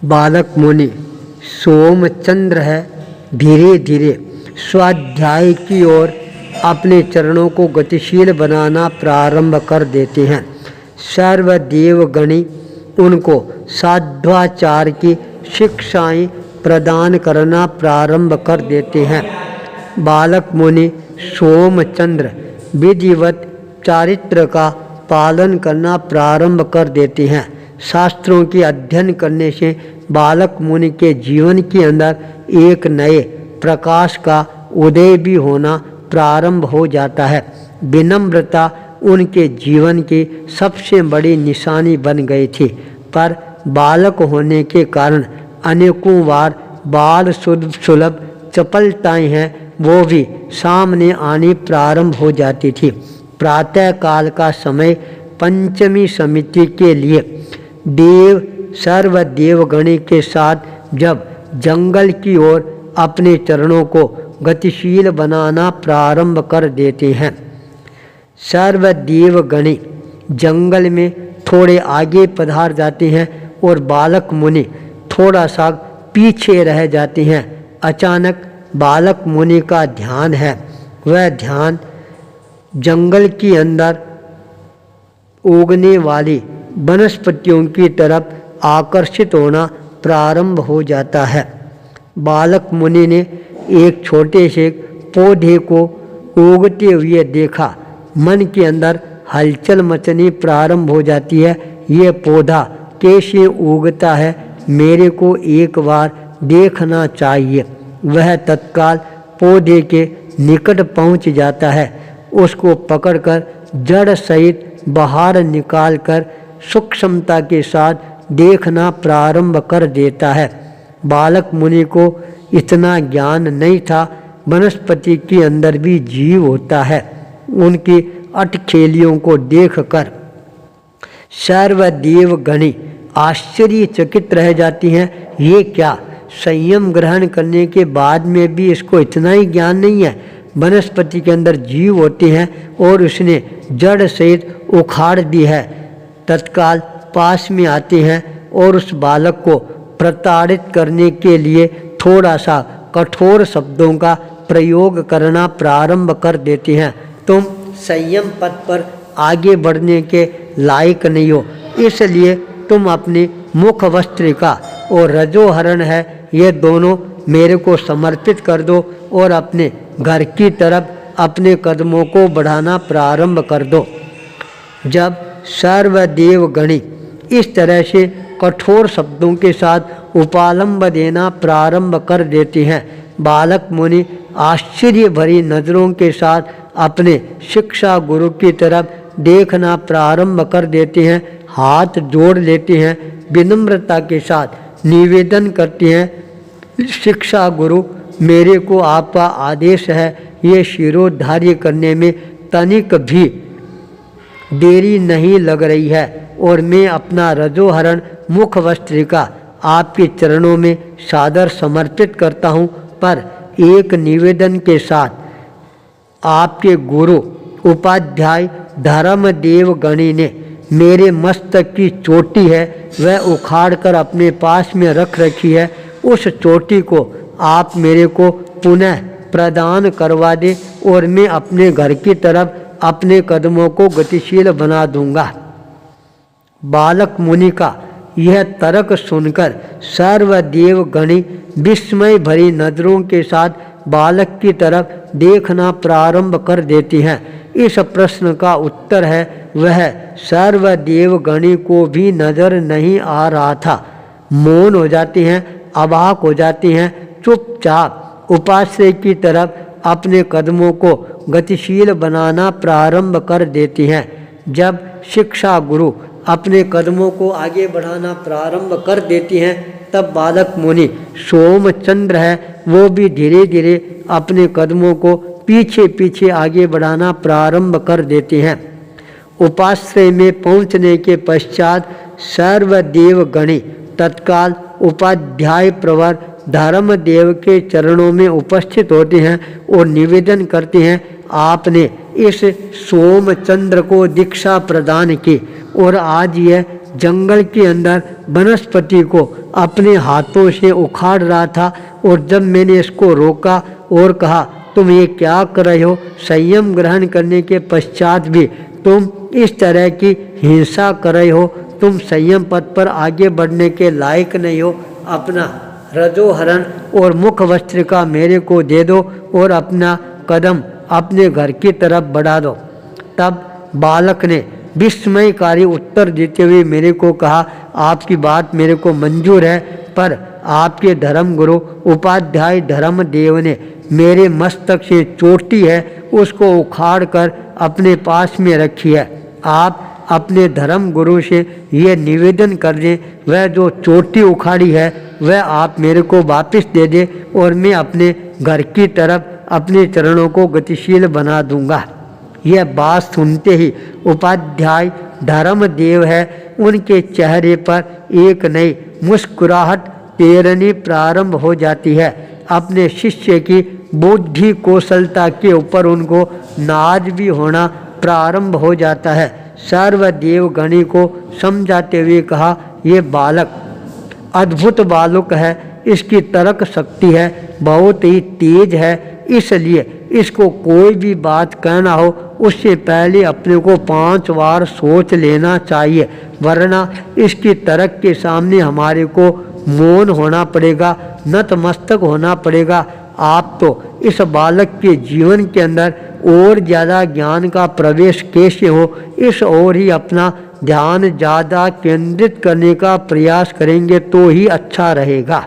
बालक मुनि सोमचंद्र है धीरे धीरे स्वाध्याय की ओर अपने चरणों को गतिशील बनाना प्रारंभ कर देते हैं। सर्वदेवगणी उनको साध्वाचार की शिक्षाएं प्रदान करना प्रारंभ कर देते हैं। बालक मुनि सोमचंद्र विधिवत चारित्र का पालन करना प्रारंभ कर देते हैं। शास्त्रों के अध्ययन करने से बालक मुनि के जीवन के अंदर एक नए प्रकाश का उदय भी होना प्रारंभ हो जाता है। विनम्रता उनके जीवन की सबसे बड़ी निशानी बन गई थी, पर बालक होने के कारण अनेकों बार बाल सुलभ चपलताएं हैं वो भी सामने आनी प्रारंभ हो जाती थी। प्रातः काल का समय पंचमी समिति के लिए देव सर्वदेवगणी के साथ जब जंगल की ओर अपने चरणों को गतिशील बनाना प्रारंभ कर देते हैं। सर्वदेवगणी जंगल में थोड़े आगे पधार जाते हैं और बालक मुनि थोड़ा सा पीछे रह जाते हैं। अचानक बालक मुनि का ध्यान है, वह ध्यान जंगल के अंदर उगने वाली वनस्पतियों की तरफ आकर्षित होना प्रारंभ हो जाता है। बालक मुनि ने एक छोटे से पौधे को उगते हुए देखा। मन के अंदर हलचल मचनी प्रारंभ हो जाती है। ये पौधा कैसे उगता है, मेरे को एक बार देखना चाहिए। वह तत्काल पौधे के निकट पहुंच जाता है, उसको पकड़कर जड़ सहित बाहर निकालकर सूक्ष्मता के साथ देखना प्रारंभ कर देता है। बालक मुनि को इतना ज्ञान नहीं था वनस्पति के अंदर भी जीव होता है। उनकी अटखेलियों को देखकर सर्वदेवगणी आश्चर्यचकित रह जाती हैं। ये क्या, संयम ग्रहण करने के बाद में भी इसको इतना ही ज्ञान नहीं है। वनस्पति के अंदर जीव होते हैं और उसने जड़ सहित उखाड़ दी है। तत्काल पास में आते हैं और उस बालक को प्रताड़ित करने के लिए थोड़ा सा कठोर शब्दों का प्रयोग करना प्रारंभ कर देते हैं। तुम संयम पथ पर आगे बढ़ने के लायक नहीं हो, इसलिए तुम अपनी मुख वस्त्रिका और रजोहरण है ये दोनों मेरे को समर्पित कर दो और अपने घर की तरफ अपने कदमों को बढ़ाना प्रारंभ कर दो। जब सर्वदेवगणी इस तरह से कठोर शब्दों के साथ उपालंब देना प्रारंभ कर देते हैं, बालक मुनि आश्चर्य भरी नज़रों के साथ अपने शिक्षा गुरु की तरफ देखना प्रारंभ कर देते हैं। हाथ जोड़ लेते हैं, विनम्रता के साथ निवेदन करते हैं, शिक्षा गुरु मेरे को आपका आदेश है, ये शिरोधार्य करने में तनिक भी देरी नहीं लग रही है और मैं अपना रजोहरण मुख वस्त्रिका आपके चरणों में सादर समर्पित करता हूँ। पर एक निवेदन के साथ, आपके गुरु उपाध्याय धर्मदेव गणी ने मेरे मस्तक की चोटी है वह उखाड़ कर अपने पास में रख रखी है, उस चोटी को आप मेरे को पुनः प्रदान करवा दे और मैं अपने घर की तरफ अपने कदमों को गतिशील बना दूंगा। बालक मुनि का यह तर्क सुनकर सर्वदेव गणी विस्मय भरी नजरों के साथ बालक की तरफ देखना प्रारंभ कर देती हैं। इस प्रश्न का उत्तर है वह सर्वदेव गणी को भी नजर नहीं आ रहा था। मौन हो जाती हैं, अवाक हो जाती हैं, चुपचाप उपास्य की तरफ अपने कदमों को गतिशील बनाना प्रारंभ कर देती हैं। जब शिक्षा गुरु अपने कदमों को आगे बढ़ाना प्रारंभ कर देती हैं तब बालक मुनि सोमचंद्र है वो भी धीरे धीरे अपने कदमों को पीछे पीछे आगे बढ़ाना प्रारंभ कर देते हैं। उपाश्रय में पहुंचने के पश्चात सर्वदेव गणी तत्काल उपाध्याय प्रवर धर्मदेव के चरणों में उपस्थित होते हैं और निवेदन करते हैं, आपने इस सोमचंद्र को दीक्षा प्रदान की और आज यह जंगल के अंदर वनस्पति को अपने हाथों से उखाड़ रहा था और जब मैंने इसको रोका और कहा तुम ये क्या कर रहे हो, संयम ग्रहण करने के पश्चात भी तुम इस तरह की हिंसा कर रहे हो, तुम संयम पथ पर आगे बढ़ने के लायक नहीं हो, अपना रजोहरण और मुख वस्त्र का मेरे को दे दो और अपना कदम अपने घर की तरफ बढ़ा दो। तब बालक ने विस्मयकारी उत्तर देते हुए मेरे को कहा, आपकी बात मेरे को मंजूर है, पर आपके धर्मगुरु उपाध्याय धर्मदेव ने मेरे मस्तक से चोटी है उसको उखाड़ कर अपने पास में रखी है। आप अपने धर्म गुरु से ये निवेदन कर दें, वह जो चोटी उखाड़ी है वह आप मेरे को वापस दे दे और मैं अपने घर की तरफ अपने चरणों को गतिशील बना दूंगा। यह बात सुनते ही उपाध्याय धर्मदेव है उनके चेहरे पर एक नई मुस्कुराहट तैरनी प्रारंभ हो जाती है। अपने शिष्य की बुद्धि कौशलता के ऊपर उनको नाज भी होना प्रारंभ हो जाता है। सर्वदेव गणी को समझाते हुए कहा, ये बालक अद्भुत बालक है, इसकी तर्क शक्ति है बहुत ही तेज है, इसलिए इसको कोई भी बात कहना हो उससे पहले अपने को 5 बार सोच लेना चाहिए, वरना इसकी तर्क के सामने हमारे को मौन होना पड़ेगा, नतमस्तक होना पड़ेगा। आप तो इस बालक के जीवन के अंदर और ज़्यादा ज्ञान का प्रवेश कैसे हो, इस ओर ही अपना ध्यान ज़्यादा केंद्रित करने का प्रयास करेंगे तो ही अच्छा रहेगा।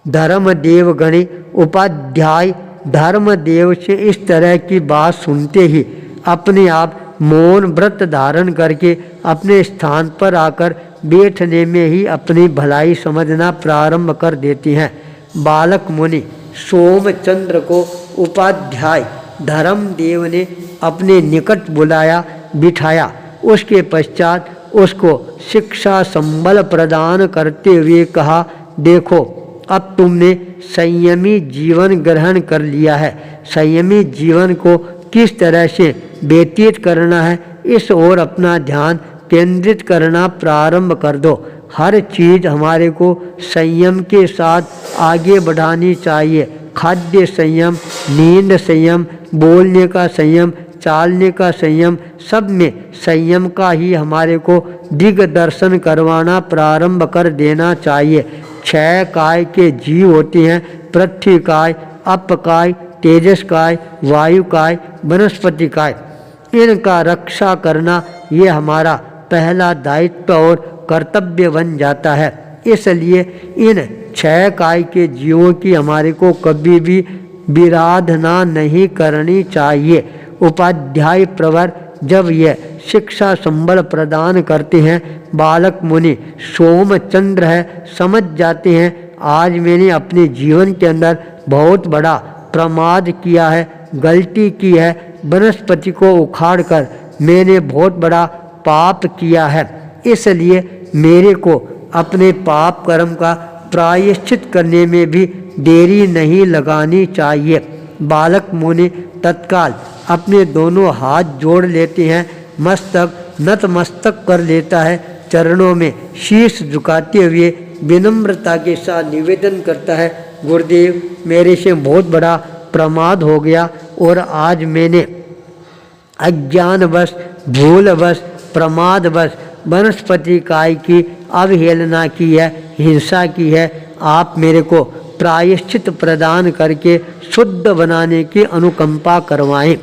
धर्मदेव गणी उपाध्याय धर्मदेव से इस तरह की बात सुनते ही अपने आप मौन व्रत धारण करके अपने स्थान पर आकर बैठने में ही अपनी भलाई समझना प्रारंभ कर देती हैं। बालक मुनि सोमचंद्र को उपाध्याय धर्मदेव ने अपने निकट बुलाया बिठाया। उसके पश्चात उसको शिक्षा संबल प्रदान करते हुए कहा, देखो अब तुमने संयमी जीवन ग्रहण कर लिया है, संयमी जीवन को किस तरह से व्यतीत करना है इस ओर अपना ध्यान केंद्रित करना प्रारंभ कर दो। हर चीज़ हमारे को संयम के साथ आगे बढ़ानी चाहिए। खाद्य संयम, नींद संयम, बोलने का संयम, चालने का संयम, सब में संयम का ही हमारे को दिग्दर्शन करवाना प्रारंभ कर देना चाहिए। 6 काय के जीव होते हैं, पृथ्वी काय, अप काय, तेजस काय, वायु काय, वनस्पति काय। इनका रक्षा करना ये हमारा पहला दायित्व और कर्तव्य बन जाता है। इसलिए इन 6 काय के जीवों की हमारे को कभी भी विराधना नहीं करनी चाहिए। उपाध्याय प्रवर जब यह शिक्षा संबल प्रदान करते हैं, बालक मुनि सोमचंद्र है समझ जाते हैं आज मैंने अपने जीवन के अंदर बहुत बड़ा प्रमाद किया है, गलती की है, वनस्पति को उखाड़कर मैंने बहुत बड़ा पाप किया है, इसलिए मेरे को अपने पाप कर्म का प्रायश्चित करने में भी देरी नहीं लगानी चाहिए। बालक मुनि तत्काल अपने दोनों हाथ जोड़ लेते हैं, मस्तक नतमस्तक कर लेता है, चरणों में शीश झुकाते हुए विनम्रता के साथ निवेदन करता है, गुरुदेव मेरे से बहुत बड़ा प्रमाद हो गया और आज मैंने अज्ञानवश, भूलवश, प्रमादवश वनस्पति काय की अवहेलना की है, हिंसा की है। आप मेरे को प्रायश्चित प्रदान करके शुद्ध बनाने की अनुकंपा करवाएं।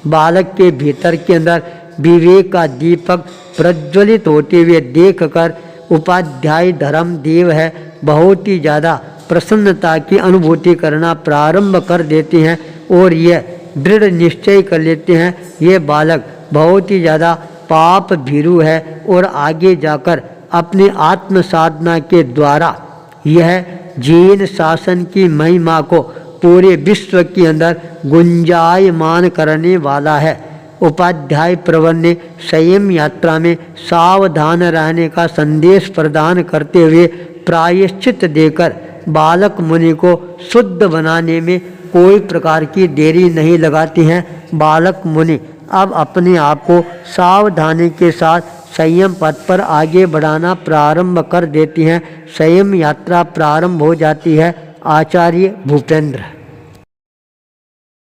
बालक के भीतर के अंदर विवेक का दीपक प्रज्वलित होते हुए देखकर उपाध्याय धर्मदेव है बहुत ही ज़्यादा प्रसन्नता की अनुभूति करना प्रारंभ कर देते हैं और यह दृढ़ निश्चय कर लेते हैं ये बालक बहुत ही ज़्यादा पाप भीरू है और आगे जाकर अपने आत्म साधना के द्वारा यह जैन शासन की महिमा को पूरे विश्व के अंदर गुंजायमान करने वाला है। उपाध्याय प्रवर ने संयम यात्रा में सावधान रहने का संदेश प्रदान करते हुए प्रायश्चित देकर बालक मुनि को शुद्ध बनाने में कोई प्रकार की देरी नहीं लगाती हैं। बालक मुनि अब अपने आप को सावधानी के साथ संयम पथ पर आगे बढ़ाना प्रारंभ कर देती हैं। संयम यात्रा प्रारंभ हो जाती है। आचार्य भूपेंद्र।